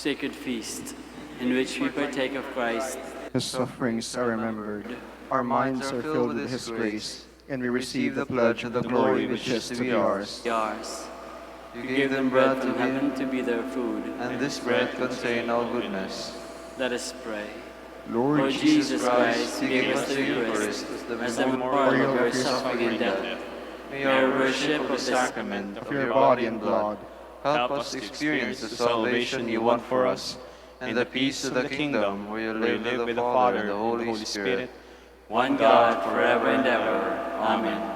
sacred feast, in which we partake of Christ, His sufferings are remembered. Our minds are filled with His grace, and we receive the pledge of the glory which is to be ours. yours. You You gave them bread from heaven to be their food. and this bread contained all goodness. Let us pray. Lord Jesus Christ, you gave us the Eucharist as the memorial of your suffering and death. May May our our worship worship of the sacrament of your body and blood help us to experience the salvation you won for us and the peace of the kingdom where you live with the Father and the Holy Spirit, one God, forever and ever. Amen.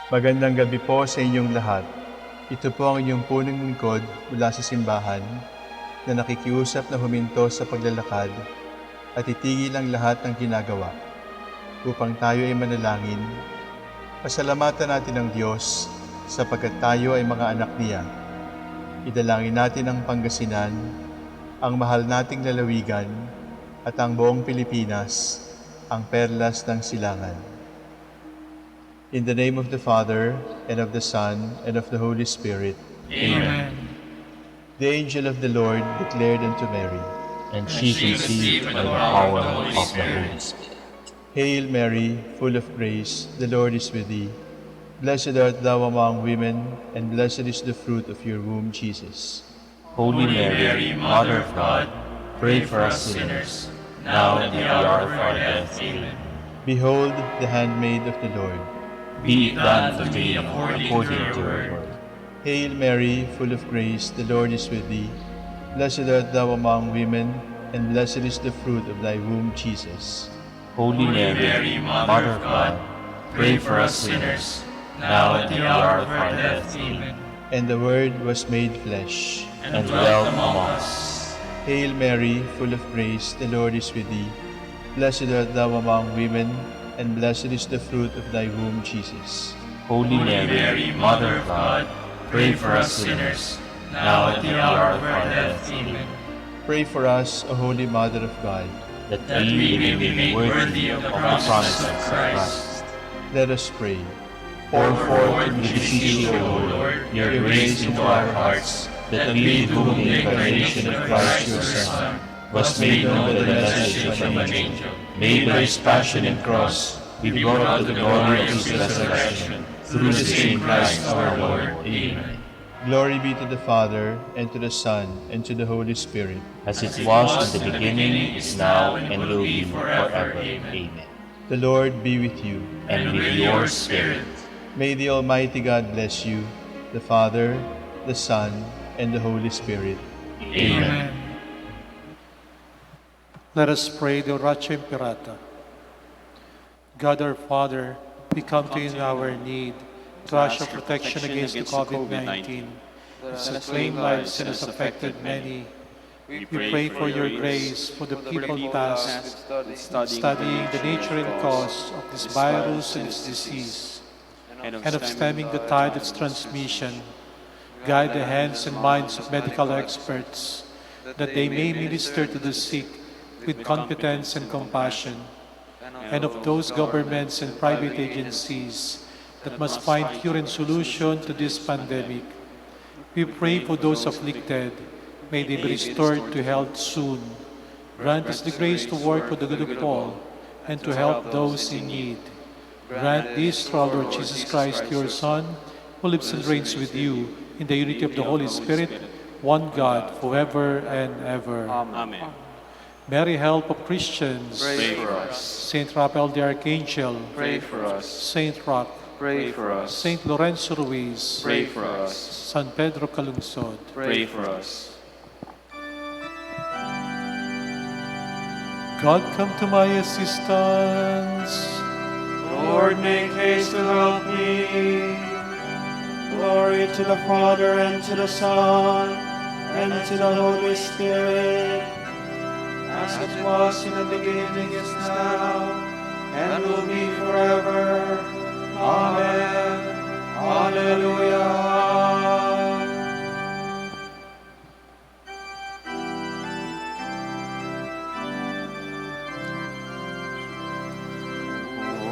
Magandang gabi po sa inyong lahat. Ito po ang inyong punong lingkod mula sa simbahan na nakikiusap na huminto sa paglalakad at itigil ang lahat ng ginagawa upang tayo ay manalangin. Pasalamatan natin ang Diyos sapagkat tayo ay mga anak niya. Idalangin natin ang Pangasinan, ang mahal nating lalawigan at ang buong Pilipinas, ang perlas ng silangan. In the name of the Father, and of the Son, and of the Holy Spirit. Amen. The angel of the Lord declared unto Mary, And she conceived by the power of the Holy Spirit. Hail Mary, full of grace, the Lord is with thee. Blessed art thou among women, and blessed is the fruit of your womb, Jesus. Holy Mary, Mother of God, pray for us sinners, now and at the hour of our death. Amen. Behold the handmaid of the Lord. Be it done to me according to your word. Hail Mary, full of grace, the Lord is with thee. Blessed art thou among women, and blessed is the fruit of thy womb, Jesus. Holy Mary, Mother of God, pray for us sinners, now and at the hour of our death. Amen. And the Word was made flesh, And dwelt among us. Hail Mary, full of grace, the Lord is with thee. Blessed art thou among women, and blessed is the fruit of thy womb, Jesus. Holy Mary, Mother of God, pray for us sinners, now and at the hour of our death. Amen. Pray for us, O Holy Mother of God. That we may be made worthy of the promises of Christ. Let us pray. Pour forth, we beseech you, O Lord, your grace into our hearts, that we, to whom the incarnation of Christ your Son was made known by the message of an angel, may by his passion and cross be brought to the glory of his resurrection, through the same Christ our Lord. Amen. Glory be to the Father, and to the Son, and to the Holy Spirit. As it was in the beginning, is now, and will be forever. Amen. The Lord be with you. And with your spirit. May the Almighty God bless you, the Father, the Son, and the Holy Spirit. Amen. Let us pray the Oracio Imperata. God our Father, we come to you in our need to ask your protection against the COVID-19. It's claimed lives and has affected many. We pray for your grace for the people tasked with studying the nature and cause of this virus and its disease, and of stemming the tide of its transmission. Guide the hands and minds of medical experts, that they may minister to the sick with competence and compassion, and of those governments and private agencies that must find cure and solution to this pandemic. We pray for those afflicted. May they be restored to health soon. Grant us the grace to work for the good of all and to help those in need. Grant this through our Lord Jesus Christ, your Son, who lives and reigns with you in the unity of the Holy Spirit, one God, forever and ever. Amen. Mary, help of Christians. Pray for us. Saint Raphael the Archangel. Pray for us. Saint Roch. Pray for us. Saint Lorenzo Ruiz. Pray for us. San Pedro Calungsod. Pray for us. God, come to my assistance. Lord, make haste to help me. Glory to the Father, and to the Son, and to the Holy Spirit, as it was in the beginning, is now, and will be forever. Amen. Hallelujah.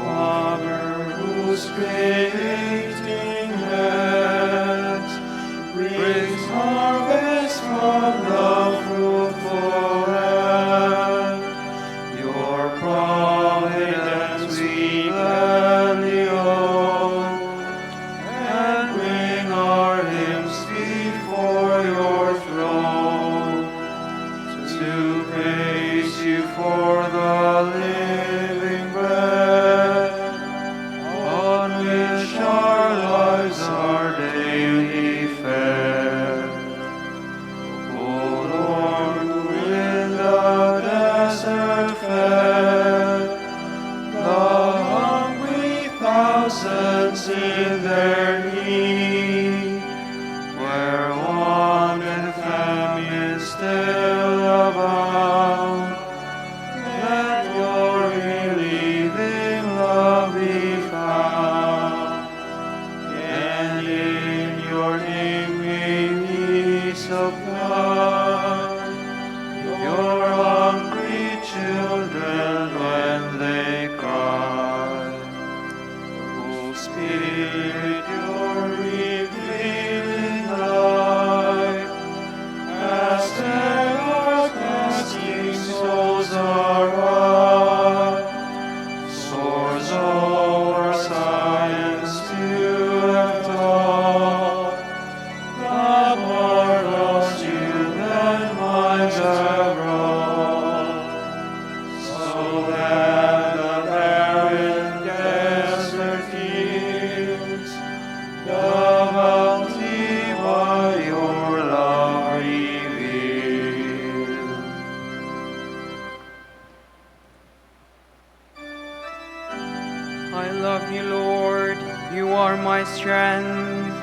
Father, whose creating hands brings harvest from the fruitful land, your providence we gladly own, and bring our hymns before your throne, to praise you for the living bread, on which our lives are daily fed. O Lord, who in the desert fed the hungry thousands in I love you, Lord, you are my strength.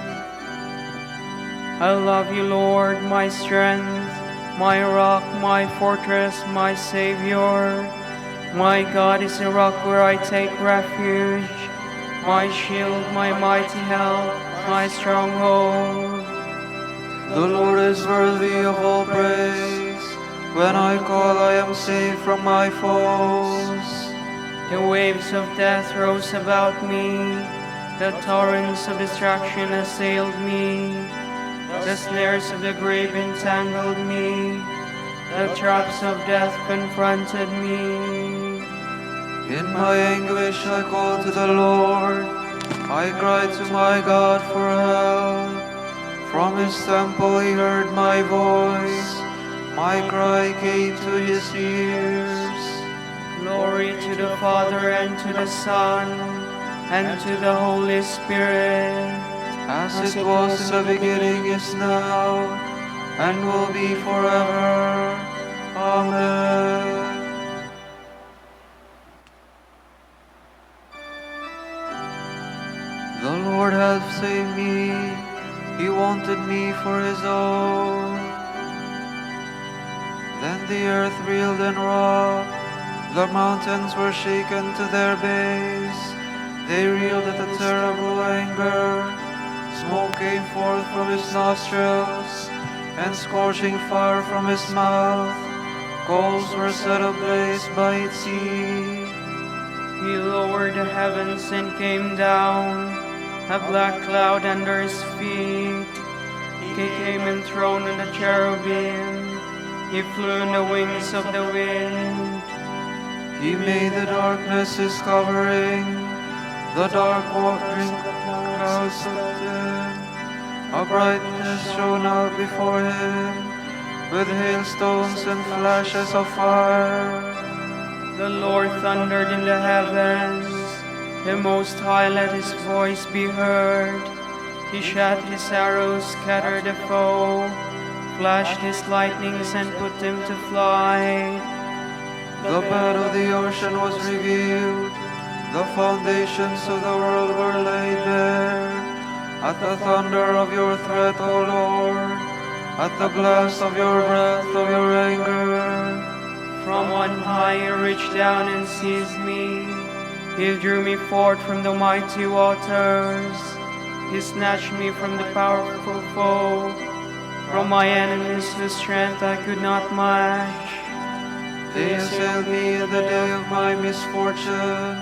I love you, Lord, my strength, my rock, my fortress, my Savior. My God is a rock where I take refuge, my shield, my mighty help, my stronghold. The Lord is worthy of all praise. When I call, I am saved from my foes. The waves of death rose about me, the torrents of destruction assailed me, the snares of the grave entangled me, the traps of death confronted me. In my anguish I called to the Lord. I cried to my God for help. From his temple he heard my voice. My cry came to his ears. Glory to the Father, and to the Son, and to the Holy Spirit. As it was in the beginning, is now, and will be forever. Amen. The Lord hath saved me. He wanted me for his own. Then the earth reeled and rocked. The mountains were shaken to their base. They reeled at a terrible anger. Smoke came forth from his nostrils, and scorching fire from his mouth. Coals were set ablaze by its heat. He lowered the heavens and came down, a black cloud under his feet. He came enthroned on the cherubim. He flew on the wings of the wind. He made the darkness his covering, the dark watering clouds of them. A brightness shone out before him, with hailstones and flashes of fire. The Lord thundered in the heavens. The Most High let his voice be heard. He shot his arrows, scattered the foe, flashed his lightnings and put them to flight. The bed of the ocean was revealed. The foundations of the world were laid bare. At the thunder of your threat, O Lord, at the blast of your breath, of your anger. From on high he reached down and seized me. He drew me forth from the mighty waters. He snatched me from the powerful foe, from my enemies whose strength I could not match. They assailed me in the day of my misfortune,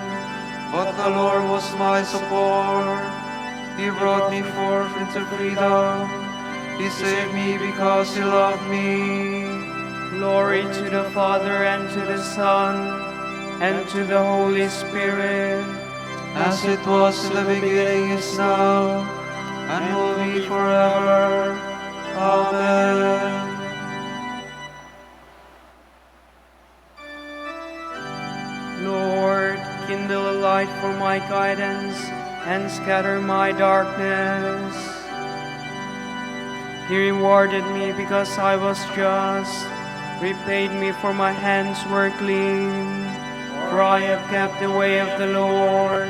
but the Lord was my support. He brought me forth into freedom. He saved me because he loved me. Glory to the Father, and to the Son, and to the Holy Spirit. As it was in the beginning, is now, and will be forever. Amen. Lord, kindle a light for my guidance, and scatter my darkness. He rewarded me because I was just, repaid me for my hands were clean. For I have kept the way of the Lord,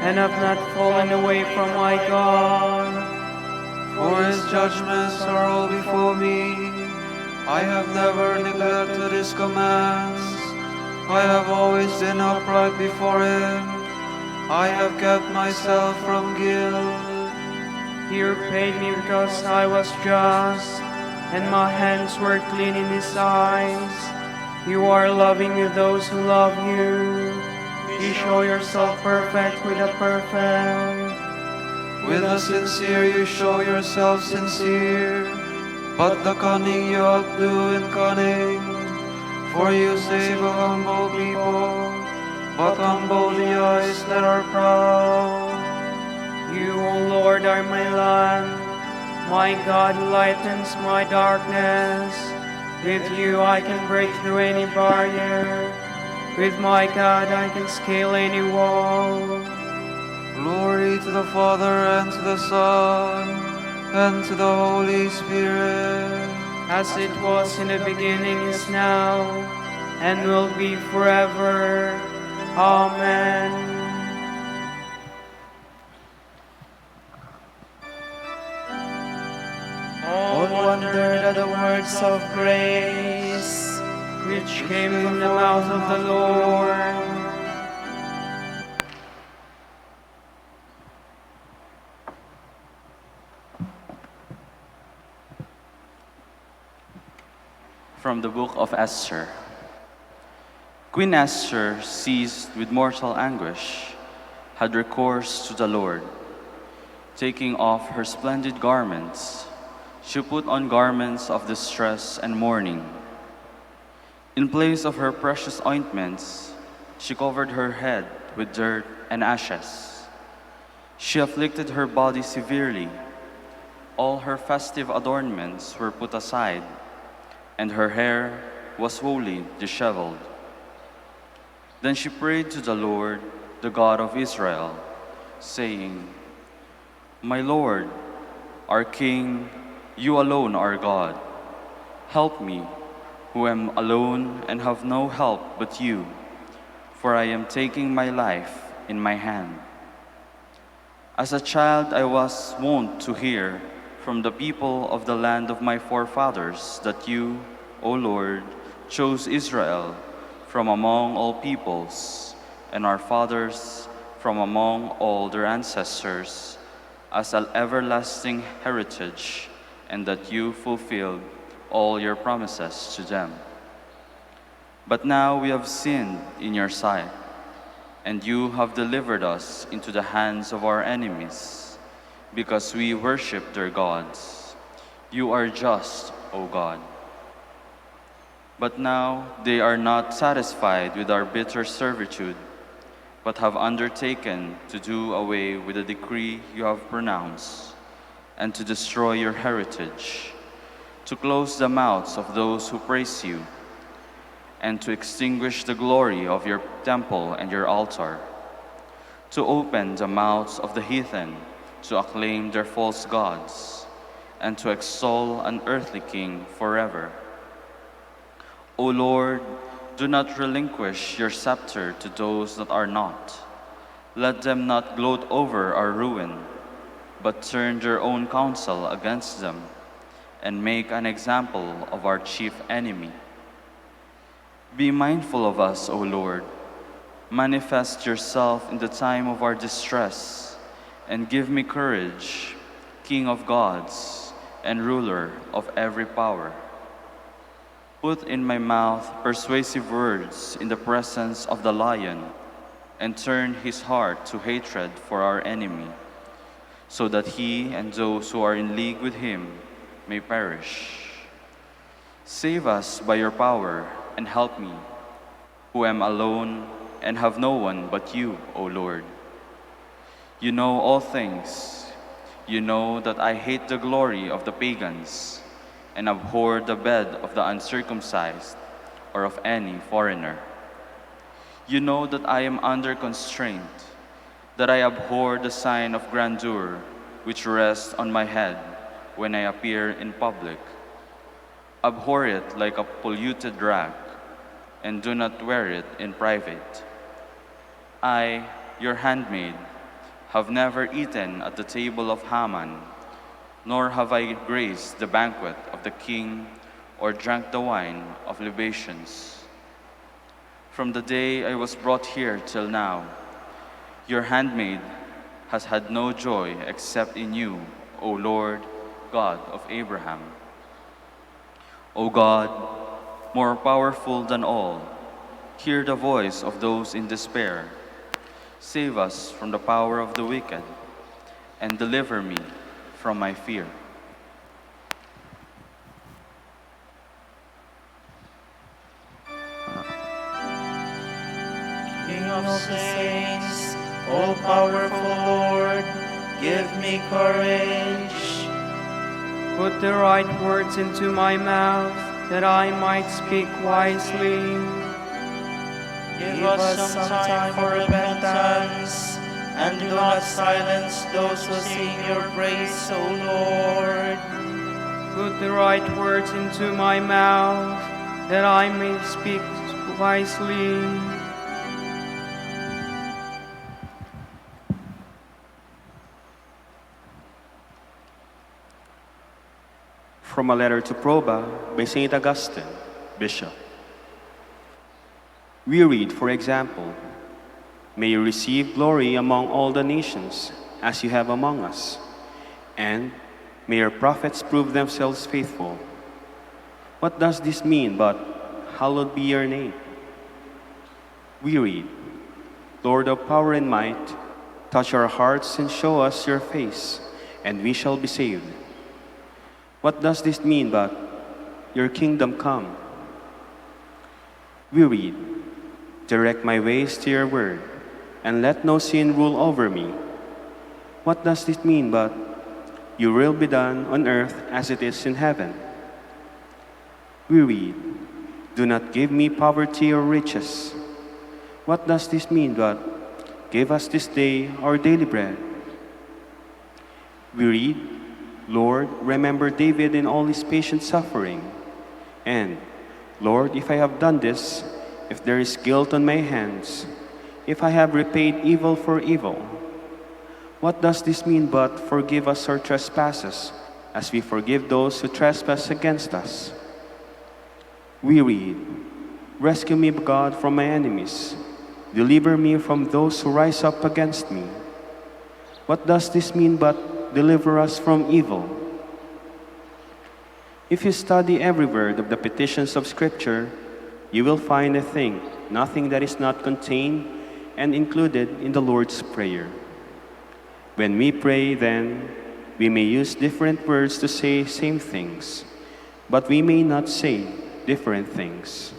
and have not fallen away from my God. For his judgments are all before me. I have never neglected his commands. I have always been upright before him. I have kept myself from guilt. He repaid me because I was just, and my hands were clean in his eyes. You are loving with those who love you. You show yourself perfect with the perfect. With the sincere you show yourself sincere, but the cunning you outdo in cunning. For you save a humble people, but humble the eyes that are proud. You, O Lord, are my lamp. My God lightens my darkness. With you I can break through any barrier. With my God I can scale any wall. Glory to the Father, and to the Son, and to the Holy Spirit. As it was in the beginning, is now, and will be forever. Amen. wondered at the words of grace which came from the mouth of the Lord. From the book of Esther. Queen Esther, seized with mortal anguish, had recourse to the Lord. Taking off her splendid garments, she put on garments of distress and mourning. In place of her precious ointments, she covered her head with dirt and ashes. She afflicted her body severely. All her festive adornments were put aside, and her hair was wholly disheveled. Then she prayed to the Lord, the God of Israel, saying, "My Lord, our King, you alone are God. Help me, who am alone and have no help but you, for I am taking my life in my hand. As a child I was wont to hear from the people of the land of my forefathers that you, O Lord, chose Israel from among all peoples, and our fathers from among all their ancestors, as an everlasting heritage, and that you fulfilled all your promises to them. But now we have sinned in your sight, and you have delivered us into the hands of our enemies, because we worship their gods. You are just, O God. But now they are not satisfied with our bitter servitude, but have undertaken to do away with the decree you have pronounced, and to destroy your heritage, to close the mouths of those who praise you, and to extinguish the glory of your temple and your altar, to open the mouths of the heathen, to acclaim their false gods, and to extol an earthly king forever. O Lord, do not relinquish your scepter to those that are not. Let them not gloat over our ruin, but turn their own counsel against them, and make an example of our chief enemy. Be mindful of us, O Lord. Manifest yourself in the time of our distress, and give me courage, King of gods and ruler of every power. Put in my mouth persuasive words in the presence of the lion, and turn his heart to hatred for our enemy, so that he and those who are in league with him may perish. Save us by your power and help me, who am alone and have no one but you, O Lord. You know all things. You know that I hate the glory of the pagans, and abhor the bed of the uncircumcised or of any foreigner. You know that I am under constraint, that I abhor the sign of grandeur which rests on my head when I appear in public. Abhor it like a polluted rag, and do not wear it in private. I, your handmaid, have never eaten at the table of Haman, nor have I graced the banquet of the king, or drank the wine of libations. From the day I was brought here till now, your handmaid has had no joy except in you, O Lord, God of Abraham. O God, more powerful than all, hear the voice of those in despair. Save us from the power of the wicked, and deliver me from my fear. King of saints, all-powerful Lord, give me courage. Put the right words into my mouth, that I might speak wisely. Give us some time for repentance, and do not silence those who sing your praise, O Lord. Put the right words into my mouth, that I may speak wisely. From a letter to Proba by St. Augustine, Bishop. We read, for example, "May you receive glory among all the nations, as you have among us, and may your prophets prove themselves faithful." What does this mean but, "Hallowed be your name"? We read, "Lord of power and might, touch our hearts and show us your face, and we shall be saved." What does this mean but, "Your kingdom come"? We read, "Direct my ways to your word, and let no sin rule over me." What does this mean but, "Your will be done on earth as it is in heaven"? We read, "Do not give me poverty or riches." What does this mean but, "Give us this day our daily bread"? We read, "Lord, remember David in all his patient suffering." And, "Lord, if I have done this, if there is guilt on my hands, if I have repaid evil for evil." What does this mean but, "Forgive us our trespasses, as we forgive those who trespass against us"? We read, "Rescue me, God, from my enemies. Deliver me from those who rise up against me." What does this mean but, "Deliver us from evil"? If you study every word of the petitions of Scripture, you will find a thing, nothing that is not contained and included in the Lord's Prayer. When we pray, then, we may use different words to say same things, but we may not say different things.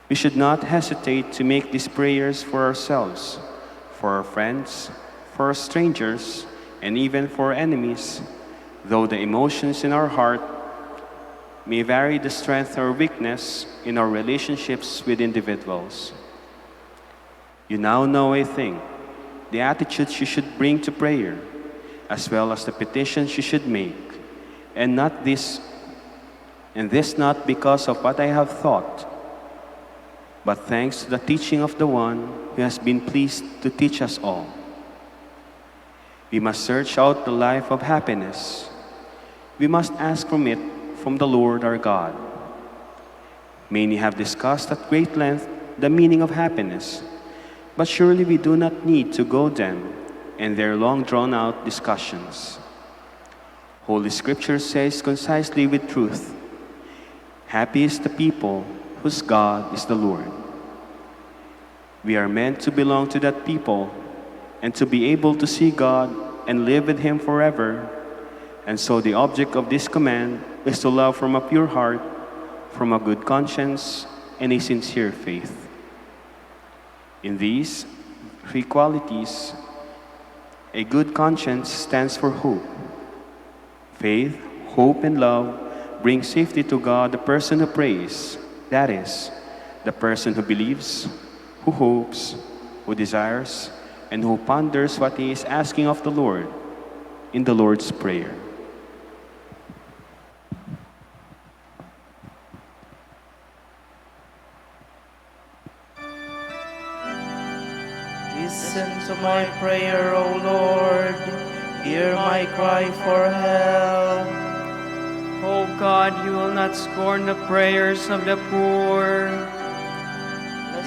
We should not hesitate to make these prayers for ourselves, for our friends, for strangers, and even for enemies, though the emotions in our heart may vary the strength or weakness in our relationships with individuals. You now know, I think, the attitudes you should bring to prayer, as well as the petitions you should make, and this not because of what I have thought, but thanks to the teaching of the one who has been pleased to teach us all. We must search out the life of happiness. We must ask from it from the Lord our God. Many have discussed at great length the meaning of happiness, but surely we do not need to go them and their long drawn-out discussions. Holy Scripture says concisely with truth, "Happy is the people whose God is the Lord." We are meant to belong to that people and to be able to see God and live with Him forever. And so the object of this command is to love from a pure heart, from a good conscience, and a sincere faith. In these three qualities, a good conscience stands for hope. Faith, hope, and love bring safety to God, the person who prays. That is, the person who believes, who hopes, who desires, and who ponders what he is asking of the Lord in the Lord's Prayer. Listen to my prayer, O Lord. Hear my cry for help. O God, you will not scorn the prayers of the poor.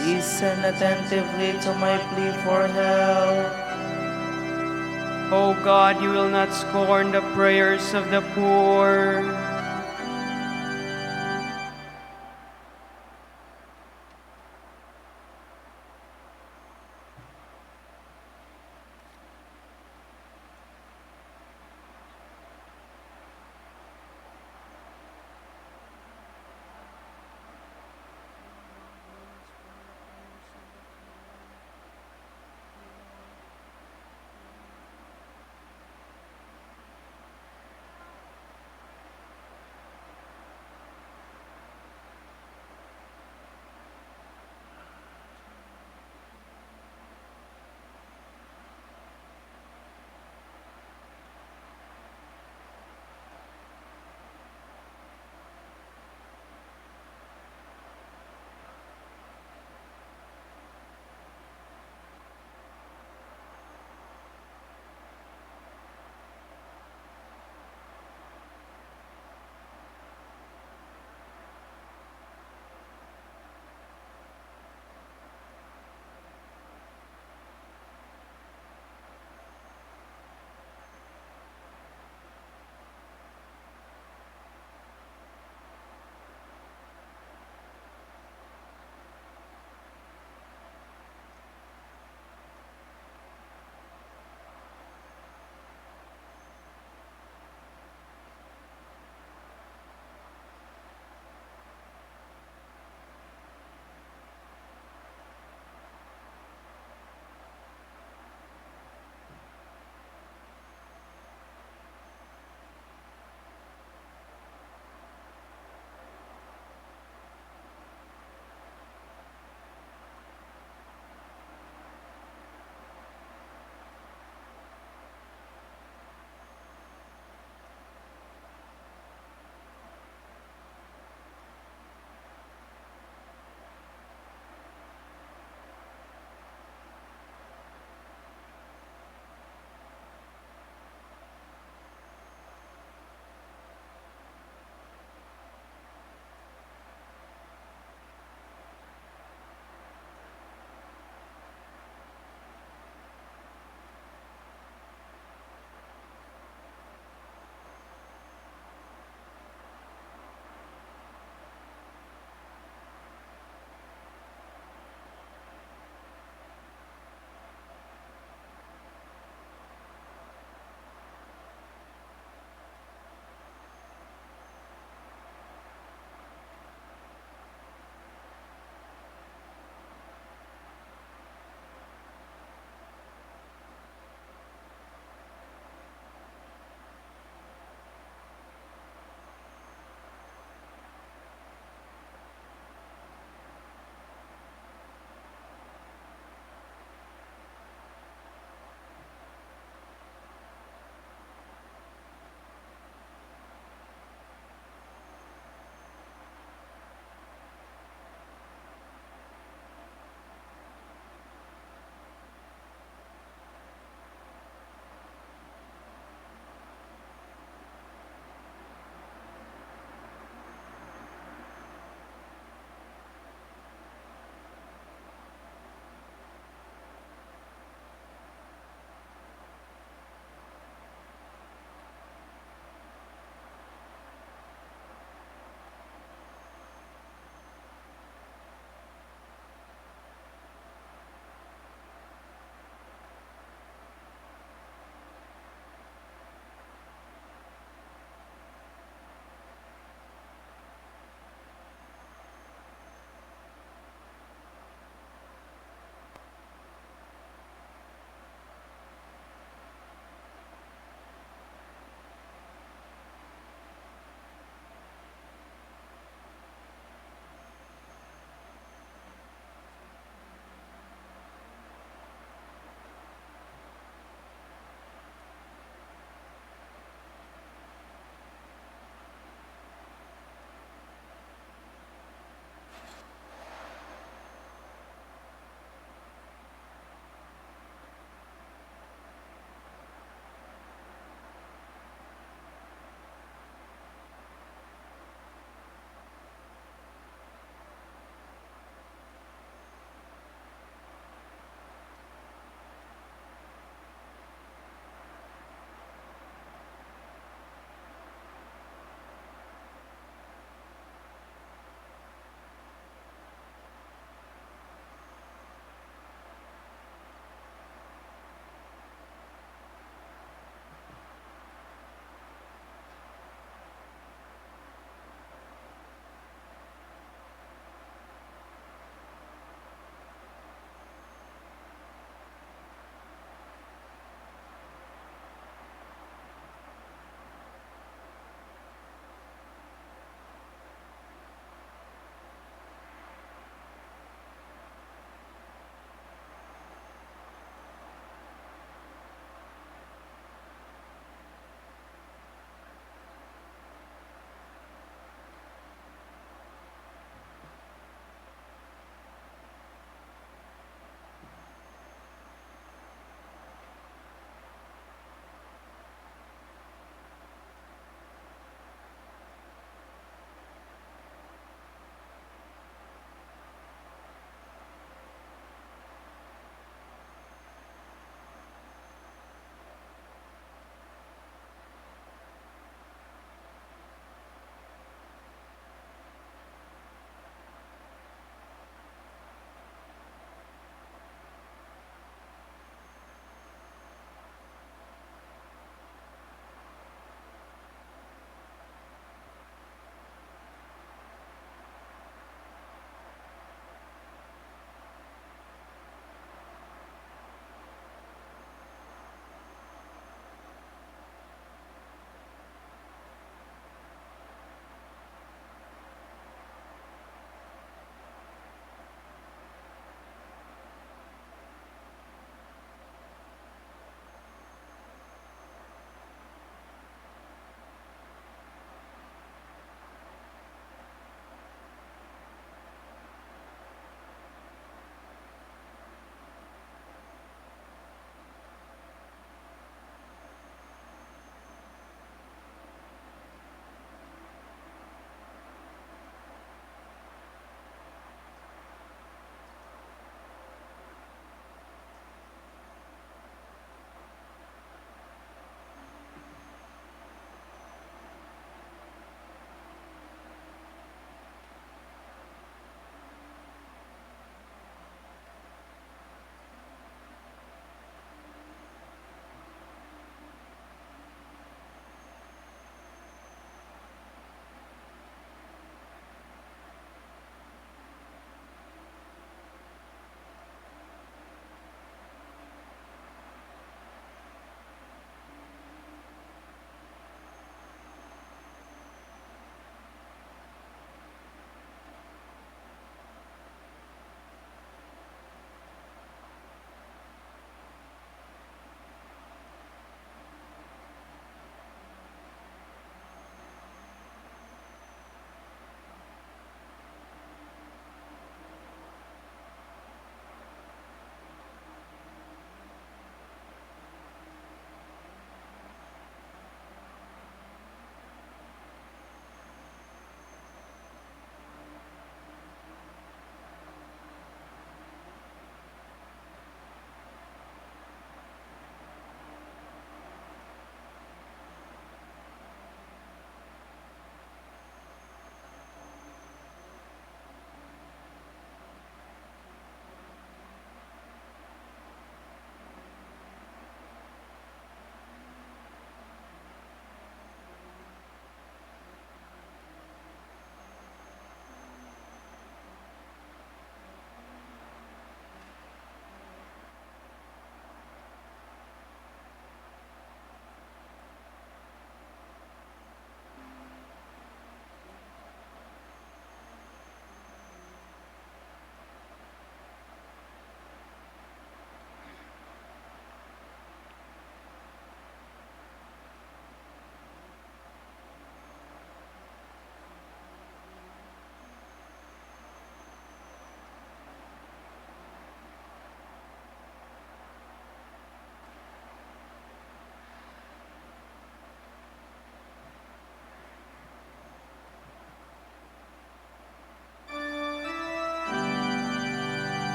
Listen attentively to my plea for help. O God, you will not scorn the prayers of the poor.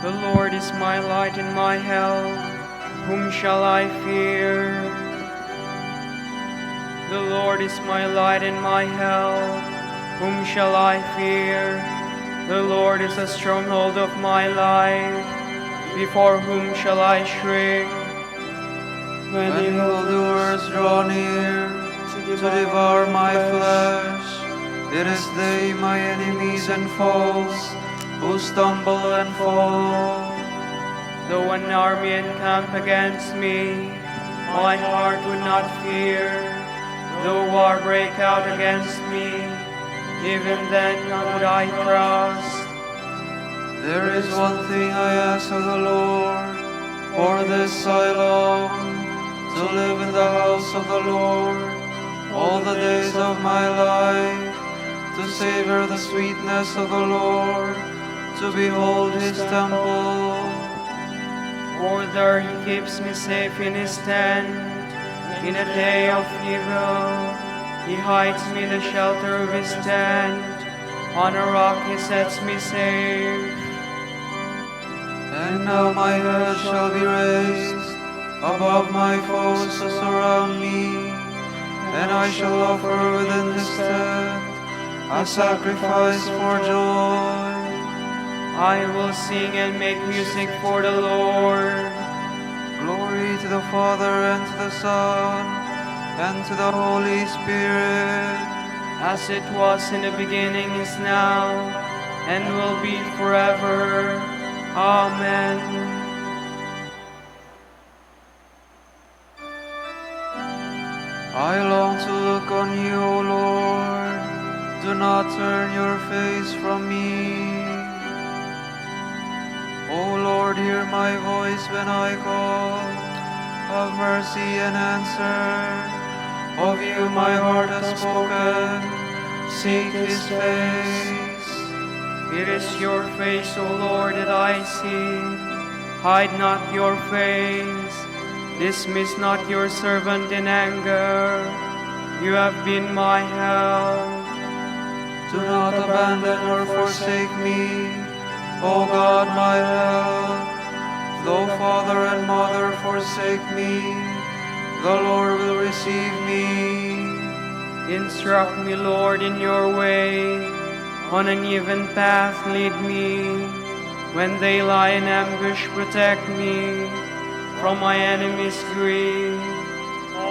The Lord is my light and my help. Whom shall I fear? The Lord is my light and my help. Whom shall I fear? The Lord is the stronghold of my life. Before whom shall I shrink? When evildoers draw near to devour my flesh, it is they, my enemies and foes, who stumble and fall. Though an army encamp against me, my heart would not fear. Though war break out against me, even then would I trust. There is one thing I ask of the Lord, for this I long, to live in the house of the Lord all the days of my life, to savor the sweetness of the Lord, to behold his temple. For there he keeps me safe in his tent. In a day of evil, he hides me in the shelter of his tent. On a rock he sets me safe. And now my head shall be raised above my foes who surround me, and I shall offer within his tent a sacrifice for joy. I will sing and make music for the Lord. Glory to the Father, and to the Son, and to the Holy Spirit, As it was in the beginning, is now, and will be forever. Amen. I long to look on you, O Lord. Do not turn your face from me. O Lord, hear my voice when I call. Have mercy and answer. Of you my heart has spoken. Seek his face. It is your face, O Lord, that I see. Hide not your face. Dismiss not your servant in anger. You have been my help. Do not abandon or forsake me, O God, my help. Though father and mother forsake me, the Lord will receive me. Instruct me, Lord, in your way. On an even path lead me. When they lie in ambush, protect me from my enemies' greed.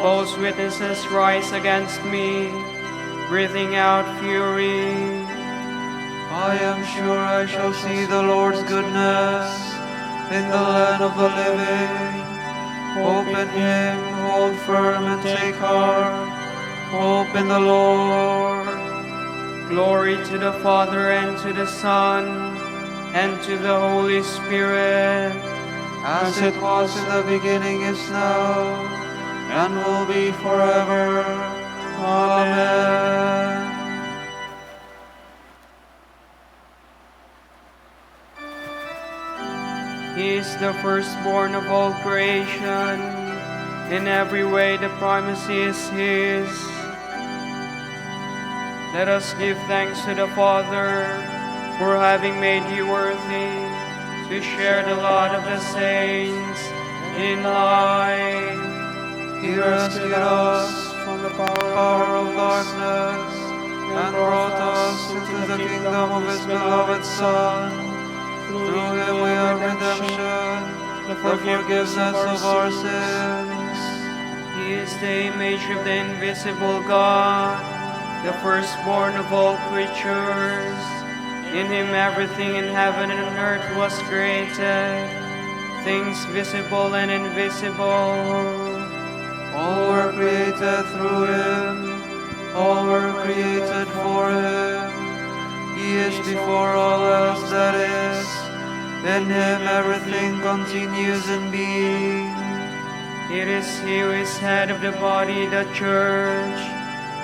False witnesses rise against me, breathing out fury. I am sure I shall see the Lord's goodness in the land of the living. Hope in him, hold firm and take heart. Hope in the Lord. Glory to the Father, and to the Son, and to the Holy Spirit. As it was in the beginning, is now, and will be forever. Amen. He is the firstborn of all creation. In every way the primacy is his. Let us give thanks to the Father for having made you worthy to share the lot of the saints in light. He rescued us from the power of darkness and brought us into the kingdom of his beloved Son. Through him we have redemption, the forgiveness of our sins. He is the image of the invisible God, the firstborn of all creatures. In him everything in heaven and on earth was created, things visible and invisible. All were created through him, all were created for him. He is before all else that is. In him everything continues in being. It is he who is head of the body, the church.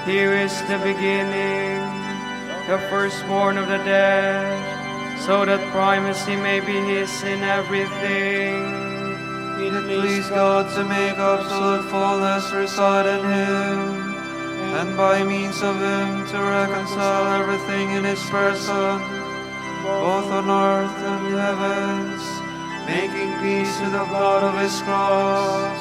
He who is the beginning, the firstborn of the dead, so that primacy may be his in everything. It pleased God to make absolute fullness reside in him, and by means of him to reconcile everything in his person, both on earth and heavens, peace through the blood of his cross.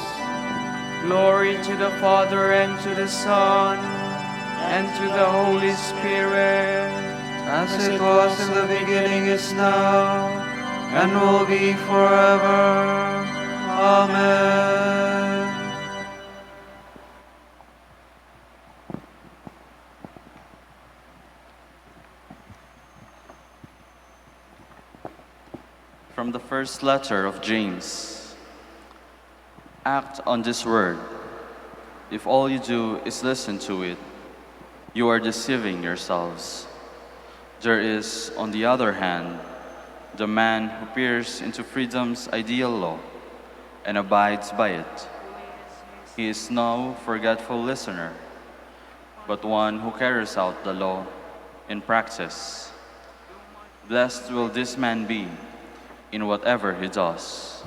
Glory to the Father, and to the Son, and to the Holy Spirit. As it was in the beginning, is now, and will be forever. Amen. From the first letter of James. Act on this word. If all you do is listen to it, you are deceiving yourselves. There is, on the other hand, the man who peers into freedom's ideal law and abides by it. He is no forgetful listener, but one who carries out the law in practice. Blessed will this man be in whatever he does.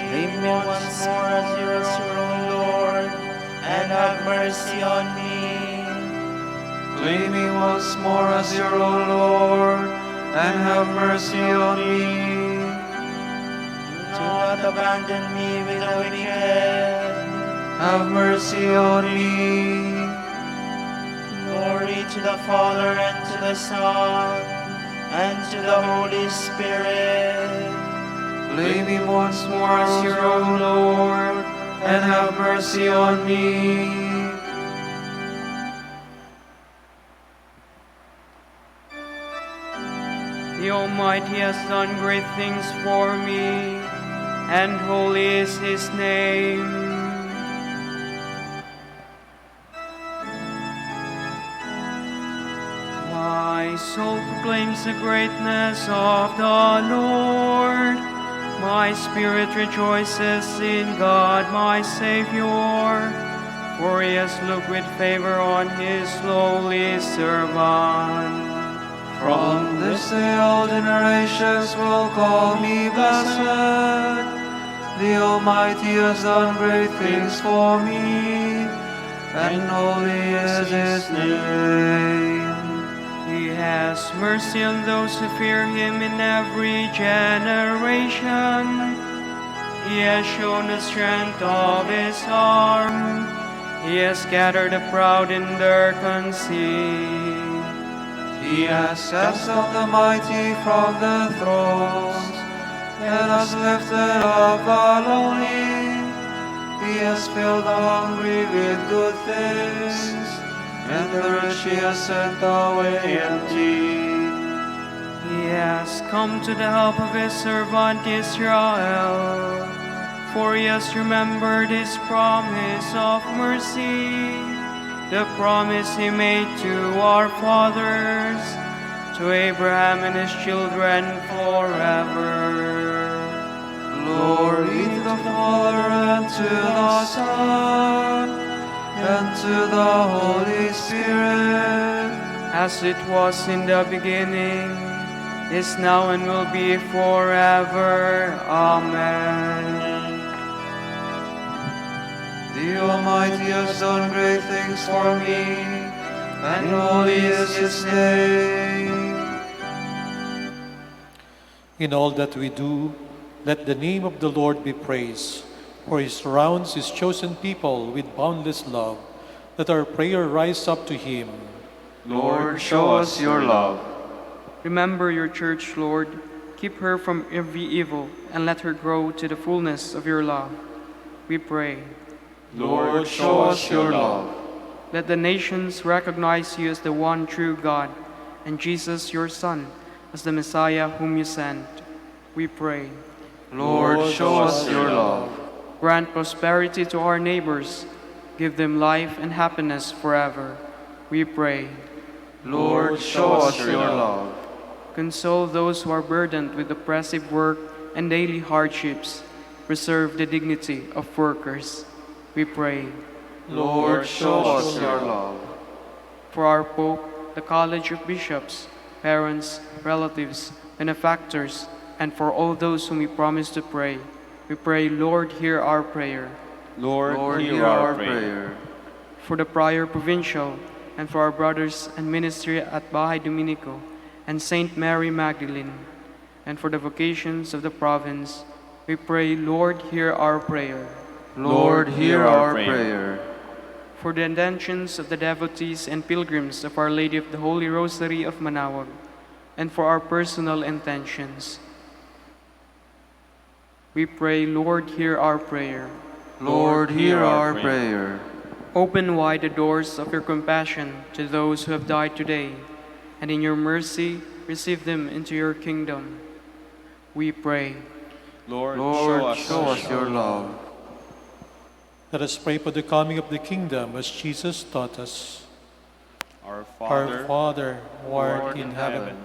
Claim me once more as your own Lord, and have mercy on me. Claim me once more as your own Lord, and have mercy on me. Do not abandon me with the wicked. Have mercy on me. Glory to the Father, and to the Son, and to the Holy Spirit. Claim me once more as your own Lord, and have mercy on me. The Almighty has done great things for me, and holy is his name. My soul proclaims the greatness of the Lord. My spirit rejoices in God my Savior, for he has looked with favor on his lowly servant. From this day all generations will call me blessed. The Almighty has done great things for me, and holy is his name. He has mercy on those who fear him in every generation. He has shown the strength of his arm. He has scattered the proud in their conceit. He has cast down the mighty from the thrones, and has lifted up the lowly. He has filled the hungry with good things, and the rich he has sent away empty. He has come to the help of his servant Israel, for he has remembered his promise of mercy, the promise he made to our fathers, to Abraham and his children forever. Glory to the Father, and to the Son, and to the Holy Spirit. As it was in the beginning, is now, and will be forever. Amen. The Almighty has done great things for me, and holy is his name. In all that we do, let the name of the Lord be praised, for he surrounds his chosen people with boundless love. Let our prayer rise up to him. Lord, show us your love. Remember your church, Lord. Keep her from every evil, and let her grow to the fullness of your love. We pray. Lord, show us your love. Let the nations recognize you as the one true God, and Jesus, your Son, as the Messiah whom you sent. We pray. Lord, show us your love. Grant prosperity to our neighbors. Give them life and happiness forever. We pray. Lord, show us your love. Console those who are burdened with oppressive work and daily hardships. Preserve the dignity of workers. We pray. Lord, show us your love. For our Pope, the College of Bishops, parents, relatives, benefactors, and for all those whom we promise to pray, we pray, Lord, hear our prayer. Lord, hear our prayer. For the Prior Provincial, and for our brothers and ministry at Bahay Dominico and Saint Mary Magdalene, and for the vocations of the province, we pray, Lord, hear our prayer. Lord, hear our prayer. For the intentions of the devotees and pilgrims of Our Lady of the Holy Rosary of Manaoag, and for our personal intentions, we pray, Lord, hear our prayer. Lord, hear our prayer. Open wide the doors of your compassion to those who have died today, and in your mercy receive them into your kingdom. We pray. Lord, show us your love. Let us pray for the coming of the kingdom as Jesus taught us. Our Our Father, who art in heaven,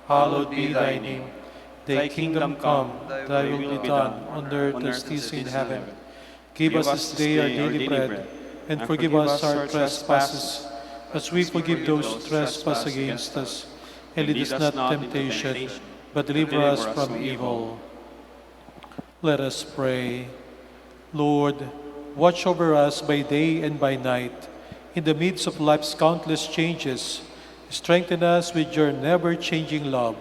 hallowed be thy name. Thy kingdom come, thy will be done, on earth as it is in heaven. Give us this day our daily bread, and forgive us our trespasses, as we forgive those who trespass against us. And lead us not into temptation, but deliver us from evil. Let us pray. Lord, watch over us by day and by night. In the midst of life's countless changes, strengthen us with your never-changing love.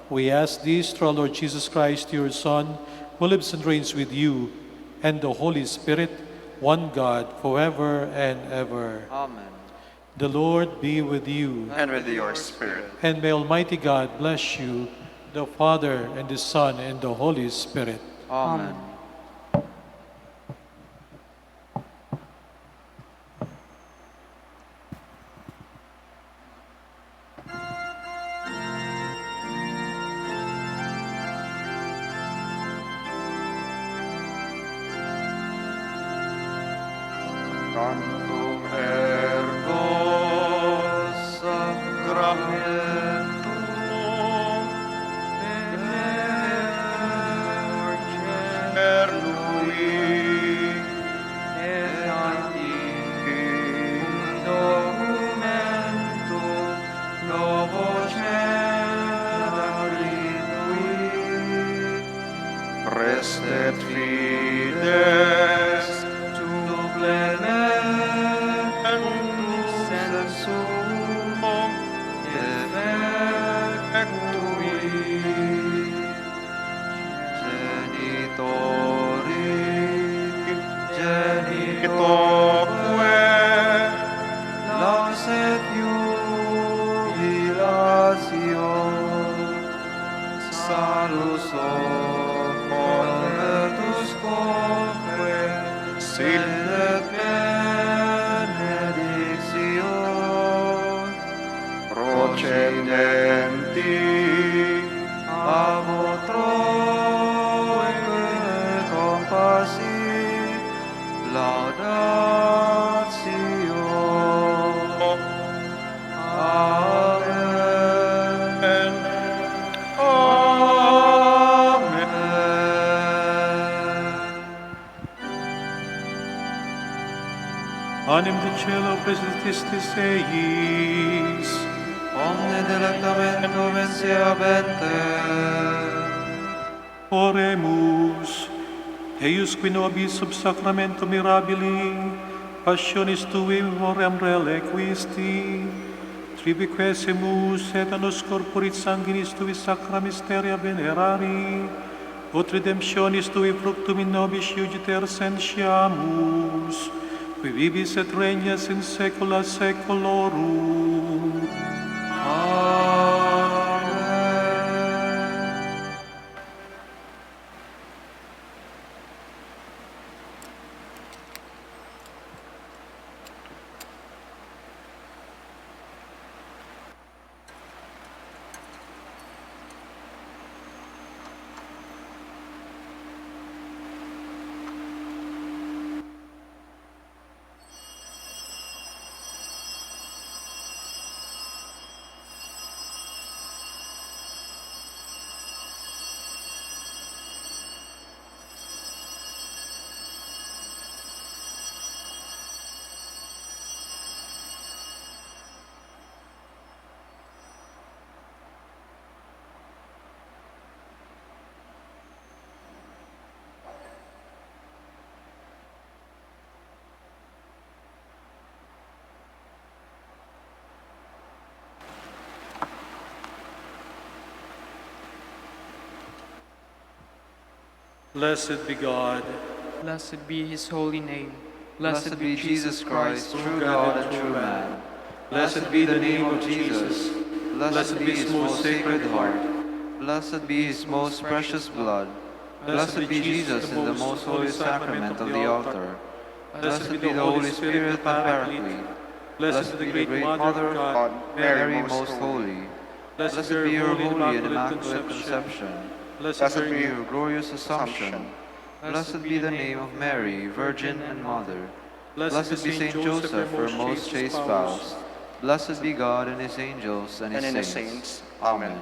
We ask this through our Lord Jesus Christ, your Son, who lives and reigns with you and the Holy Spirit, one God, forever and ever. Amen. The Lord be with you. And with your spirit. And may Almighty God bless you, the Father, and the Son, and the Holy Spirit. Amen. Cantum ergo sacramentum per lui et antiquum documentum novo celari restet fides tu clementum sensum effectui genitoque lauset jubilatio salus convertus coque sit benedictio procedenti a votro compassi laudatio. Amen. Amen. Anem de cielo presististis eis, Omne delectamento menseabente. Oremus. Eius qui nobis sub sacramento mirabili, passionis tui memoriam reliquisti, tribiquesimus et annos corporis sanguinis tui sacra mysteria venerari, ut redemptionis tui fructum in nobis iugiter sentiamus, qui vivis et regnas in saecula saeculorum. Blessed be God. Blessed be his holy name. Blessed be Jesus Christ, true God and true man. Blessed be the name of Jesus. Blessed be his most sacred heart. Blessed be his most precious blood. Blessed be Jesus in the most holy sacrament of the altar. Blessed be the Holy Spirit and Paraclete. Blessed be the great Mother of God, Mary most holy. Blessed be your holy and immaculate conception. Blessed be your glorious assumption. Blessed be the name of Mary, Virgin and Mother. Blessed be Saint Joseph, her most chaste spouse. Blessed be God and his angels and his saints. Amen.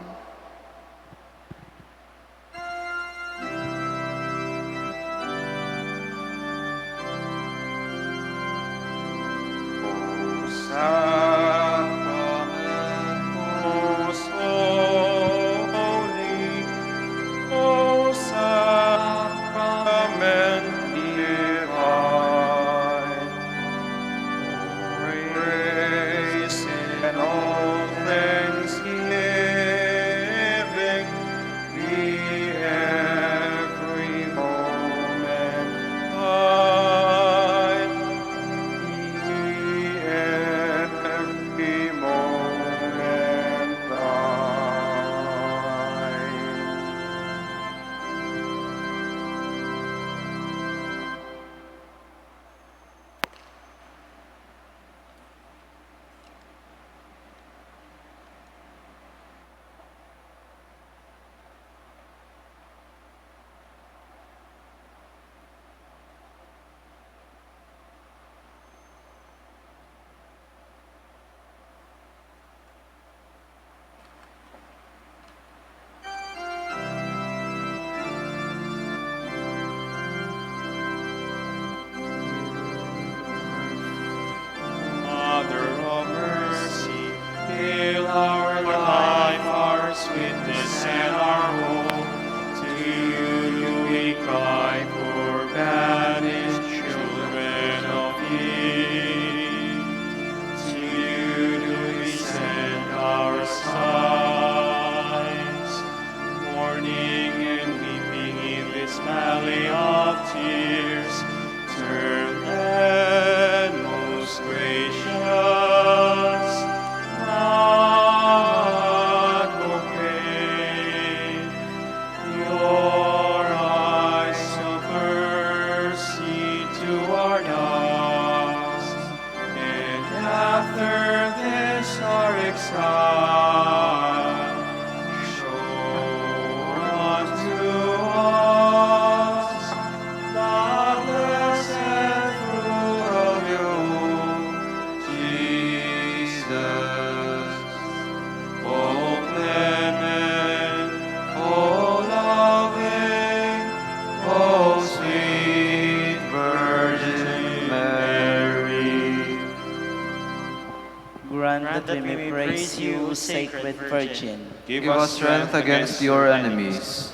Grant that we may praise you, Sacred Virgin. Give us strength against your enemies.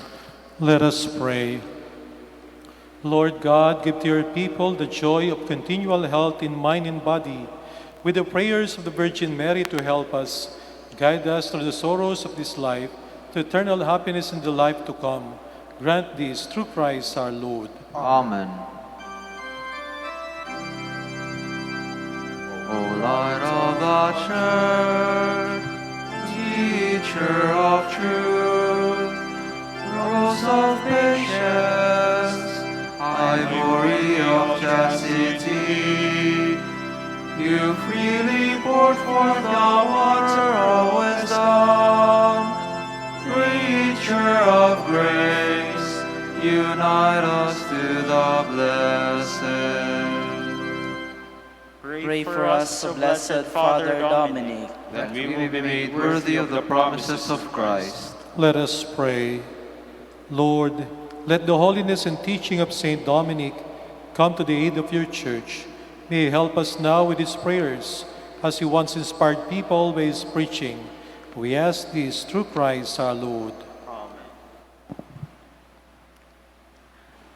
Let us pray. Lord God, give to your people the joy of continual health in mind and body, with the prayers of the Virgin Mary to help us, guide us through the sorrows of this life, to eternal happiness in the life to come. Grant this through Christ our Lord. Amen. O Light of the Church, Teacher of truth, Rose of patience, Ivory of chastity, you freely poured forth the water of wisdom. Preacher of grace, unite us to the blessed. Pray for us, O Blessed Father Dominic, that we may be made worthy of the promises of Christ. Let us pray. Lord, let the holiness and teaching of Saint Dominic come to the aid of your Church. May he help us now with his prayers, as he once inspired people by his preaching. We ask this through Christ our Lord.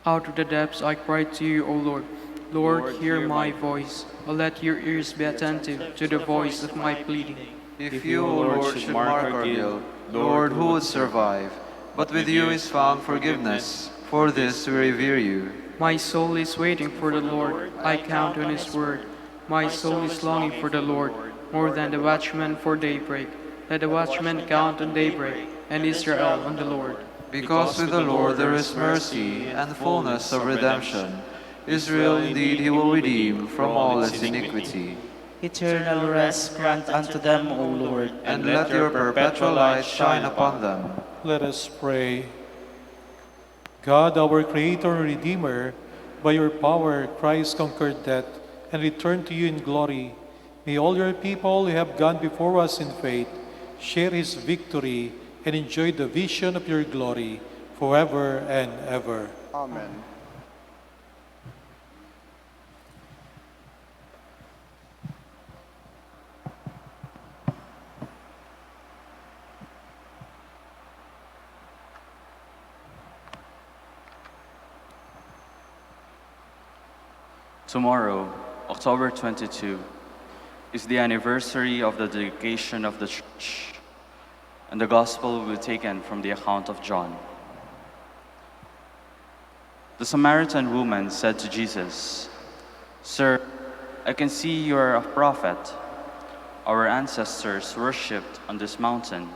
Out of the depths I cry to you, O Lord. Lord, hear my voice. Let your ears be attentive to the voice of my pleading. If you, O Lord, should mark our guilt, Lord, who would survive? But with you is found forgiveness, For this we revere you. My soul is waiting for the Lord. I count on his word. My soul is longing for the Lord, more than the watchman for daybreak. Let the watchman count on daybreak, and Israel on the Lord. Because with the Lord there is mercy and fullness of redemption. Israel indeed he will redeem from all its iniquity. Eternal rest grant unto them, O Lord. And let your perpetual light shine upon them. Let us pray. God, our Creator and Redeemer, by your power Christ conquered death and returned to you in glory. May all your people who have gone before us in faith share his victory and enjoy the vision of your glory forever and ever. Amen. Tomorrow, October 22, is the anniversary of the dedication of the church, and the gospel will be taken from the account of John. The Samaritan woman said to Jesus, "Sir, I can see you are a prophet. Our ancestors worshipped on this mountain,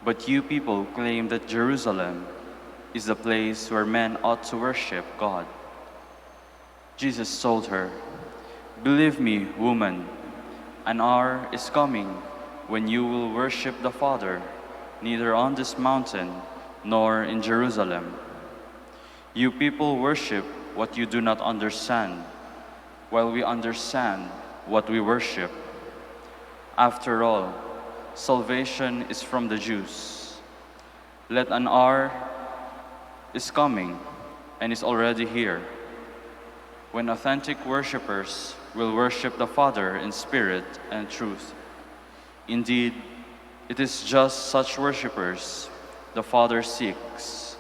but you people claim that Jerusalem is the place where men ought to worship God." Jesus told her, "Believe me, woman, an hour is coming when you will worship the Father, neither on this mountain nor in Jerusalem. You people worship what you do not understand, while we understand what we worship. After all, salvation is from the Jews. Let an hour is coming and is already here, when authentic worshipers will worship the Father in spirit and truth. Indeed, it is just such worshipers the Father seeks.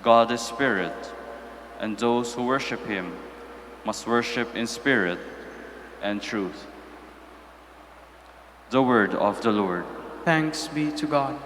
God is spirit, and those who worship him must worship in spirit and truth." The word of the Lord. Thanks be to God.